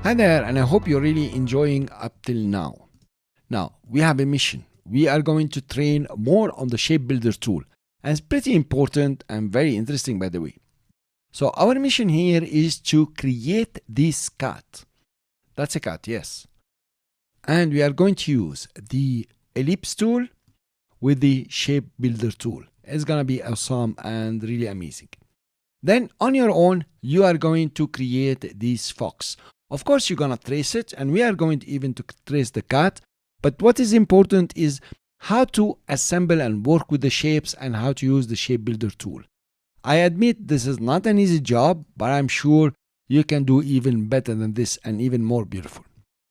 Hi there, and I hope you're really enjoying up till now. Now, we have a mission. We are going to train more on the Shape Builder tool, and it's pretty important and very interesting, by the way. So, our mission here is to create this cat. That's a cat, yes. And we are going to use the ellipse tool with the Shape Builder tool. It's gonna be awesome and really amazing. Then, on your own, you are going to create this fox. Of course, you're gonna trace it, and we are going to even to trace the cat. But what is important is how to assemble and work with the shapes and how to use the Shape Builder tool. I admit this is not an easy job, but I'm sure you can do even better than this and even more beautiful.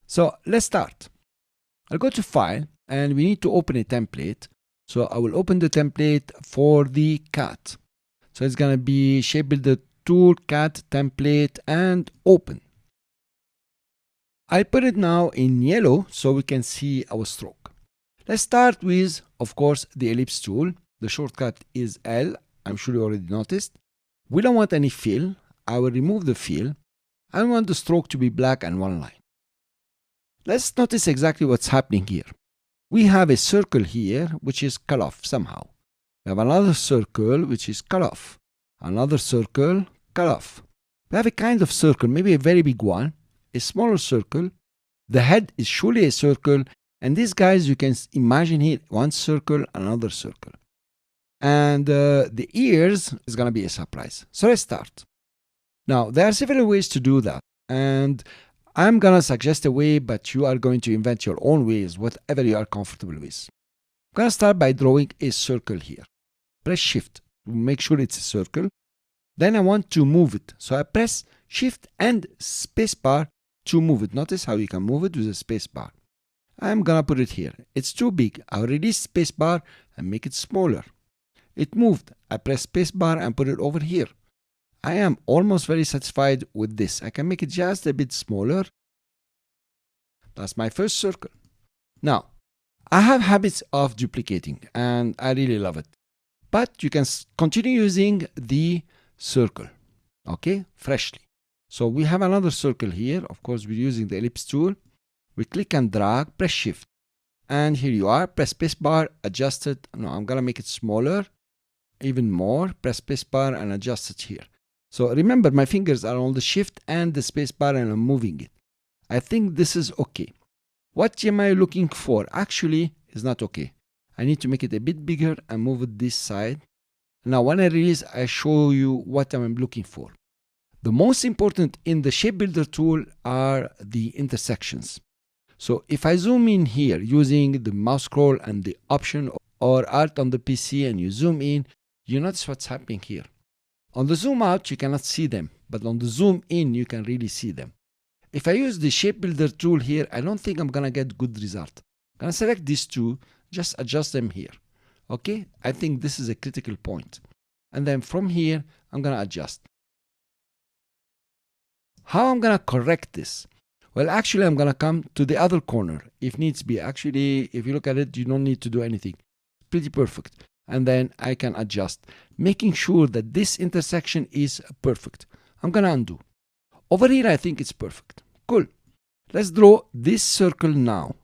So let's start. I'll go to File, and we need to open a template. So I will open the template for the cat. So it's gonna be Shape Builder tool, cat, template, and open. I put it now in yellow so we can see our stroke. Let's start with, of course, the ellipse tool. The shortcut is L. I'm sure you already noticed. We don't want any fill. I will remove the fill. I want the stroke to be black and one line. Let's notice exactly what's happening here. We have a circle here which is cut off somehow. We have another circle which is cut off. Another circle cut off. We have a kind of circle, maybe a very big one. A smaller circle. The head is surely a circle, and these guys you can imagine here, one circle, another circle. And the ears is going to be a surprise. So let's start. Now, there are several ways to do that, and I'm going to suggest a way, but you are going to invent your own ways, whatever you are comfortable with. I'm going to start by drawing a circle here. Press Shift to make sure it's a circle. Then I want to move it. So I press Shift and Spacebar to move it. Notice how you can move it with a space bar. I'm gonna put it here. It's too big. I'll release space bar and make it smaller. It moved. I press space bar and put it over here. I am almost very satisfied with this. I can make it just a bit smaller. That's my first circle. Now, I have habits of duplicating and I really love it. But you can continue using the circle, okay, freshly. So we have another circle here. Of course, we're using the ellipse tool. We click and drag, press Shift. And here you are, press spacebar, adjust it. No, I'm gonna make it smaller, even more. Press spacebar and adjust it here. So remember, my fingers are on the Shift and the spacebar and I'm moving it. I think this is okay. What am I looking for? Actually, is not okay. I need to make it a bit bigger and move it this side. Now, when I release, I show you what I'm looking for. The most important in the Shape Builder tool are the intersections. So if I zoom in here using the mouse scroll and the Option or Alt on the PC and you zoom in, you notice what's happening here. On the zoom out, you cannot see them, but on the zoom in, you can really see them. If I use the Shape Builder tool here, I don't think I'm gonna get good result. I'm gonna select these two, just adjust them here. Okay, I think this is a critical point. And then from here, I'm gonna adjust. How I'm gonna correct this? Well, actually, I'm gonna come to the other corner if needs be. Actually, if you look at it, you don't need to do anything. Pretty perfect. And then I can adjust, making sure that this intersection is perfect. I'm gonna undo. Over here, I think it's perfect. Cool. Let's draw this circle now.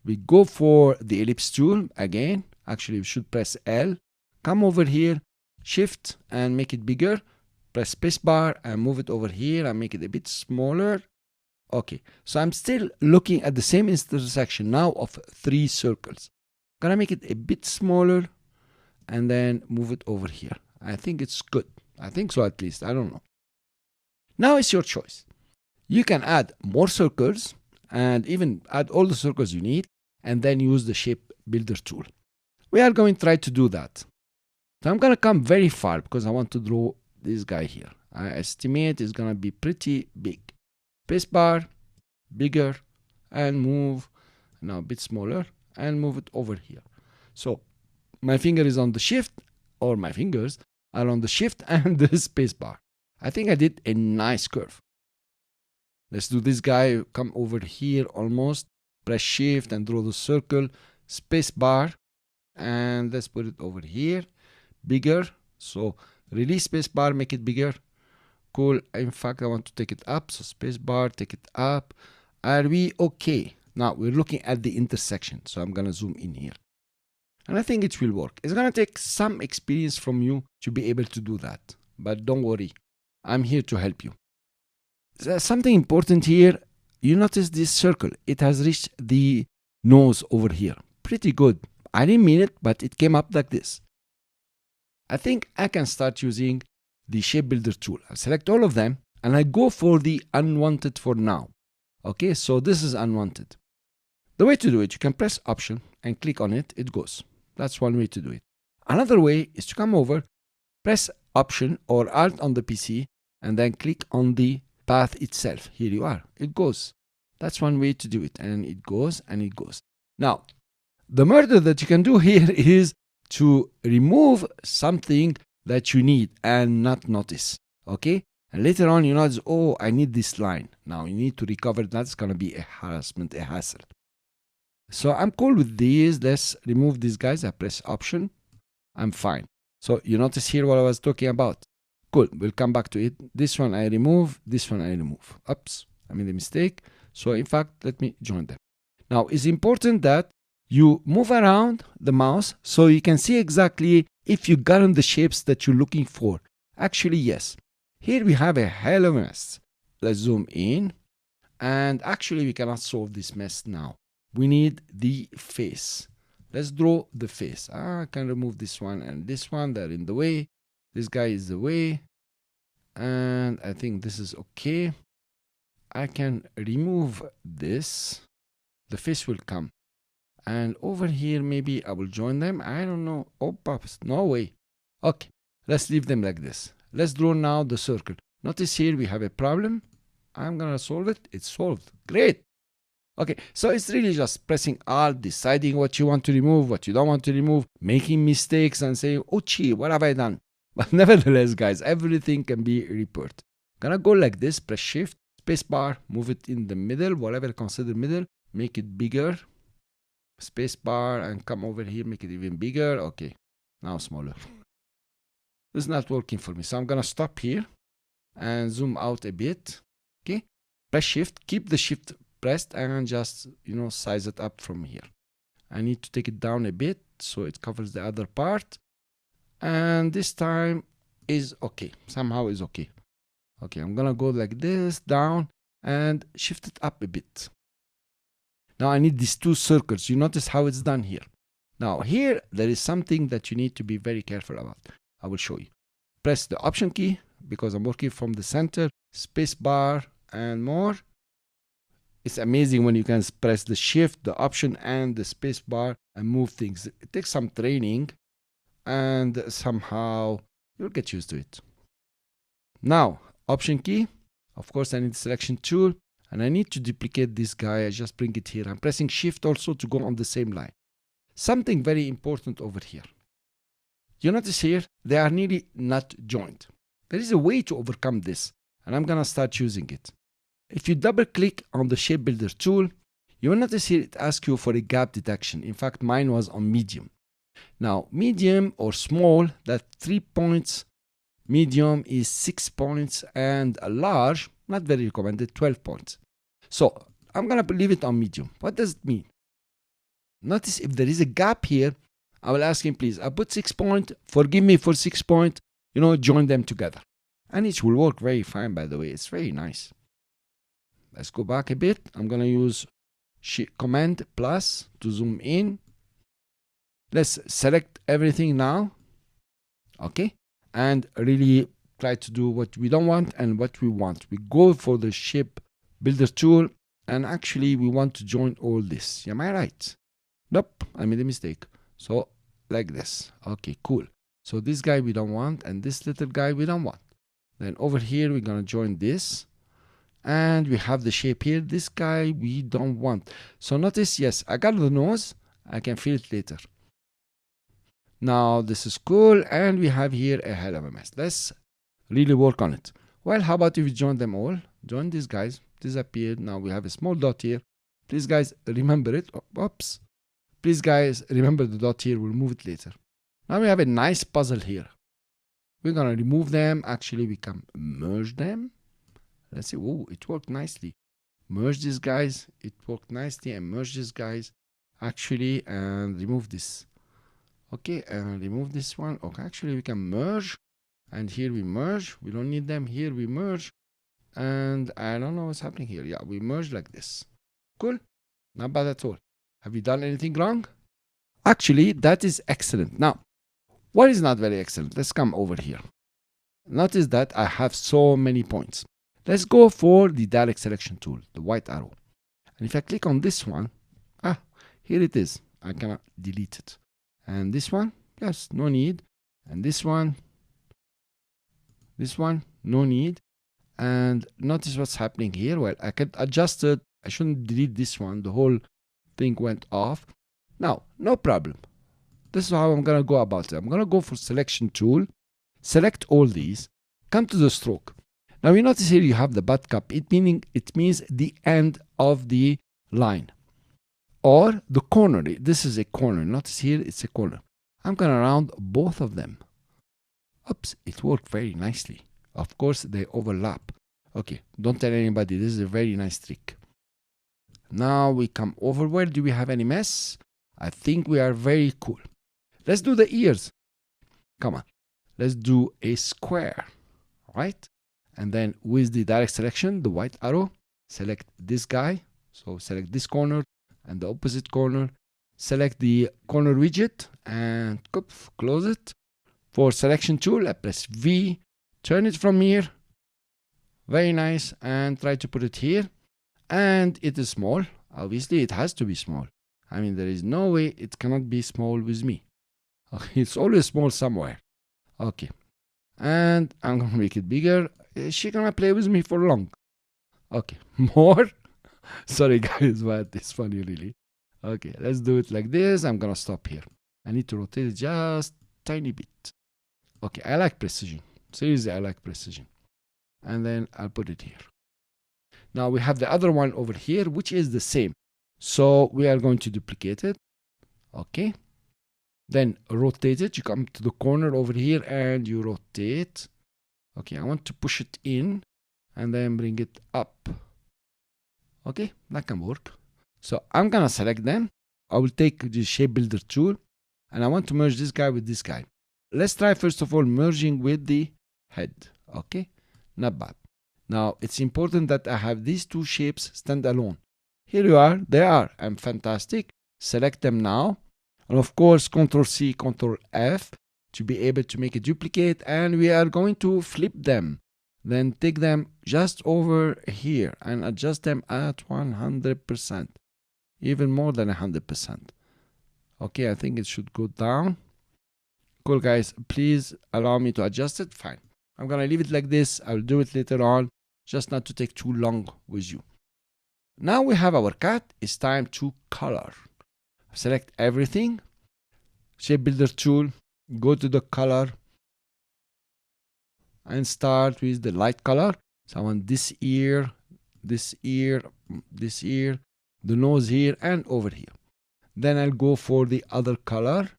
We go for the ellipse tool again. Actually, we should press L. Come over here, Shift, and make it bigger. Press spacebar and move it over here and make it a bit smaller. Okay, so I'm still looking at the same intersection now of three circles. Gonna make it a bit smaller and then move it over here. I think it's good. I think so, at least. I don't know. Now it's your choice. You can add more circles and even add all the circles you need and then use the Shape Builder tool. We are going to try to do that. So I'm gonna come very far because I want to draw this guy here. I estimate it's gonna be pretty big. Spacebar, bigger, and move now a bit smaller and move it over here. So my finger is on the Shift, or my fingers are on the Shift and the spacebar. I think I did a nice curve. Let's do this guy. Come over here almost. Press Shift and draw the circle. Spacebar, and let's put it over here. Bigger. So release spacebar, make it bigger. Cool. In fact, I want to take it up. So space bar, take it up. Are we okay? Now we're looking at the intersection. So I'm going to zoom in here. And I think it will work. It's going to take some experience from you to be able to do that. But don't worry. I'm here to help you. Something important here. You notice this circle. It has reached the nose over here. Pretty good. I didn't mean it, but it came up like this. I think I can start using the shape builder tool. I select all of them and I go for the unwanted for now. Okay, so this is unwanted. The way to do it, you can press Option and click on it, it goes. That's one way to do it. Another way is to come over, press Option or Alt on the PC and then click on the path itself. Here you are, it goes. That's one way to do it, and it goes and it goes. Now, the murder that you can do here is to remove something that you need and not notice. Okay, and later on you notice, oh, I need this line. Now you need to recover. That's gonna be a harassment, a hassle. So I'm cool with these. Let's remove these guys. I press Option. I'm fine. So you notice here what I was talking about. Cool, we'll come back to it. This one I remove, this one I remove. Oops, I made a mistake. So in fact, let me join them. Now it's important that you move around the mouse so you can see exactly if you got on the shapes that you're looking for. Actually, yes. Here we have a hell of a mess. Let's zoom in. And actually, we cannot solve this mess now. We need the face. Let's draw the face. I can remove this one and this one. They're in the way. This guy is the way. And I think this is okay. I can remove this. The face will come. And over here, maybe I will join them. I don't know. Oh, pops. No way. Okay. Let's leave them like this. Let's draw now the circle. Notice here we have a problem. I'm going to solve it. It's solved. Great. Okay. So it's really just pressing Alt, deciding what you want to remove, what you don't want to remove, making mistakes and saying, oh, gee, what have I done? But nevertheless, guys, everything can be repaired. Gonna go like this, press Shift, space bar, move it in the middle, whatever consider middle, make it bigger. Space bar and come over here, make it even bigger. Okay, now smaller. This is not working for me, so I'm gonna stop here and zoom out a bit. Okay, press Shift, keep the Shift pressed and just, size it up from here. I need to take it down a bit so it covers the other part. And this time is okay. Somehow is okay. Okay, I'm gonna go like this, down, and shift it up a bit. Now I need these two circles. You notice how it's done here. Now here, there is something that you need to be very careful about. I will show you. Press the Option key, because I'm working from the center, space bar, and more. It's amazing when you can press the Shift, the Option, and the space bar and move things. It takes some training. And somehow you'll get used to it. Now, Option key. Of course, I need the selection tool. And I need to duplicate this guy. I just bring it here. I'm pressing Shift also to go on the same line. Something very important over here. You notice here, they are nearly not joined. There is a way to overcome this. And I'm going to start using it. If you double click on the Shape Builder tool, you will notice here it asks you for a gap detection. In fact, mine was on medium. Now, medium or small, that's 3 points. Medium is 6 points. And a large, not very recommended, 12 points. So, I'm going to leave it on medium. What does it mean? Notice if there is a gap here, I will ask him, please, I put 6 points. Forgive me for 6 points. Join them together. And it will work very fine, by the way. It's very nice. Let's go back a bit. I'm going to use Command plus to zoom in. Let's select everything now. Okay. And really try to do what we don't want and what we want. We go for the Shape Builder tool. And actually, we want to join all this. Am I right? Nope. I made a mistake. So, like this. Okay, cool. So, this guy we don't want. And this little guy we don't want. Then over here, we're going to join this. And we have the shape here. This guy we don't want. So, notice, yes, I got the nose. I can feel it later. Now, this is cool. And we have here a hell of a mess. Let's really work on it. Well, how about if we join them all? Join these guys. Disappeared. Now, we have a small dot here. Please, guys, remember it. Oops. Please, guys, remember the dot here. We'll move it later. Now, we have a nice puzzle here. We're gonna remove them. Actually, we can merge them. Let's see. Oh, it worked nicely. Merge these guys. It worked nicely. And merge these guys. Actually, and remove this. Okay, and remove this one. Okay, actually, we can merge. And here we merge. We don't need them. Here we merge. And I don't know what's happening here. Yeah, we merge like this. Cool. Not bad at all. Have we done anything wrong? Actually, that is excellent. Now, what is not very excellent? Let's come over here. Notice that I have so many points. Let's go for the direct selection tool, the white arrow. And if I click on this one, here it is. I cannot delete it. And this one, yes, no need. And this one, no need. And notice what's happening here. Well, I can adjust it. I shouldn't delete this one. The whole thing went off. Now, no problem. This is how I'm going to go about it. I'm going to go for selection tool, select all these, come to the stroke. Now you notice here you have the butt cup. It means the end of the line or the corner. This is a corner. Notice here it's a corner. I'm going to round both of them. Oops, it worked very nicely. Of course, they overlap. Okay, don't tell anybody. This is a very nice trick. Now we come over. Where do we have any mess? I think we are very cool. Let's do the ears. Come on. Let's do a square, right? And then with the direct selection, the white arrow, select this guy. So select this corner and the opposite corner. Select the corner widget and close it. For selection tool, I press V, turn it from here. Very nice. And try to put it here. And it is small. Obviously, it has to be small. I mean, there is no way it cannot be small with me. Okay, it's always small somewhere. Okay. And I'm going to make it bigger. She's going to play with me for long. Okay. More. Sorry, guys, but it's funny, really. Okay, let's do it like this. I'm going to stop here. I need to rotate it just tiny bit. Okay, I like precision. Seriously, I like precision. And then I'll put it here. Now we have the other one over here, which is the same. So we are going to duplicate it. Okay. Then rotate it. You come to the corner over here and you rotate. Okay, I want to push it in and then bring it up. Okay, that can work. So I'm going to select them. I will take the shape builder tool and I want to merge this guy with this guy. Let's try first of all merging with the head. Okay, not bad. Now it's important that I have these two shapes stand alone. Here you are, they are, and fantastic. Select them now. And of course, Ctrl C, Ctrl F to be able to make a duplicate. And we are going to flip them. Then take them just over here and adjust them at 100%. Even more than 100%. Okay, I think it should go down. Cool, guys. Please allow me to adjust it. Fine. I'm going to leave it like this. I'll do it later on, just not to take too long with you. Now we have our cat. It's time to color. Select everything. Shape builder tool. Go to the color. And start with the light color. So I want this ear, this ear, this ear, the nose here, and over here. Then I'll go for the other color.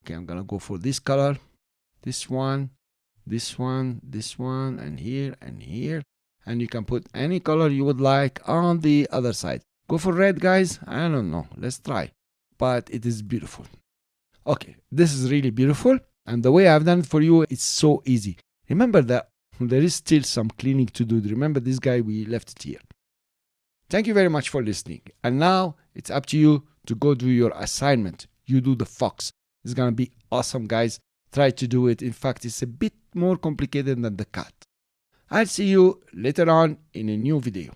Okay, I'm going to go for this color. This one, this one, this one, and here, and here. And you can put any color you would like on the other side. Go for red, guys. I don't know. Let's try. But it is beautiful. Okay, this is really beautiful. And the way I've done it for you, it's so easy. Remember that there is still some cleaning to do. Remember this guy, we left it here. Thank you very much for listening. And now it's up to you to go do your assignment. You do the fox. It's going to be awesome, guys. Try to do it. In fact, it's a bit more complicated than the cat. I'll see you later on in a new video.